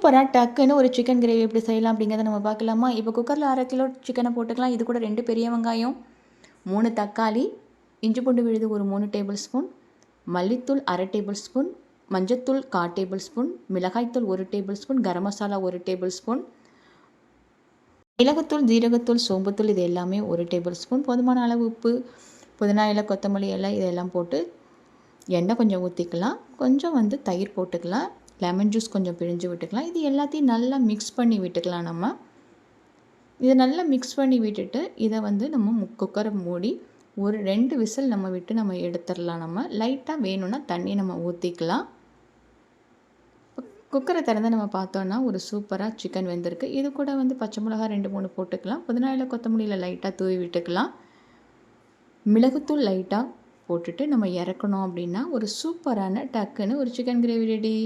சூப்பராக டக்குன்னு ஒரு சிக்கன் கிரேவி எப்படி செய்யலாம் அப்படிங்கிறத நம்ம பார்க்கலாமா? இப்போ குக்கரில் 1/2 கிலோ சிக்கனை போட்டுக்கலாம். இது கூட 2 பெரிய வெங்காயம், 3 தக்காளி, இஞ்சி பூண்டு விழுது ஒரு 3 டேபிள் ஸ்பூன், மல்லித்தூள் 1/2 டேபிள் ஸ்பூன், மஞ்சத்தூள் 1/4 டேபிள் ஸ்பூன், மிளகாய்த்தூள் 1 table spoon, garam masala 1 table spoon, மிளகுத்தூள், ஜீரகத்தூள், சோம்புத்தூள் இது எல்லாமே 1 டேபிள் ஸ்பூன், போதுமான அளவு உப்பு, புதினா இலை, கொத்தமல்லி இலை இதெல்லாம் போட்டு எண்ணெய் கொஞ்சம் ஊற்றிக்கலாம். கொஞ்சம் தயிர் போட்டுக்கலாம். லெமன் ஜூஸ் கொஞ்சம் பிழிஞ்சு விட்டுக்கலாம். இது எல்லாத்தையும் நல்லா மிக்ஸ் பண்ணி விட்டுக்கலாம் நம்ம. இதை நல்லா மிக்ஸ் பண்ணி விட்டுட்டு இதை நம்ம குக்கரை மூடி ஒரு 2 விசில் நம்ம விட்டு நம்ம எடுத்துடலாம். நம்ம லைட்டாக வேணும்னா தண்ணி நம்ம ஊற்றிக்கலாம். குக்கரை திறந்து நம்ம பார்த்தோன்னா ஒரு சூப்பராக சிக்கன் வெந்திருக்கு. இது கூட பச்சை மிளகா 2, 3 போட்டுக்கலாம். புதினா இலை, கொத்தமல்லியில் லைட்டாக தூவி விட்டுக்கலாம். மிளகுத்தூள் லைட்டாக போட்டுட்டு நம்ம இறக்கணும் அப்படின்னா ஒரு சூப்பரான டக்குன்னு ஒரு சிக்கன் கிரேவி ரெடி.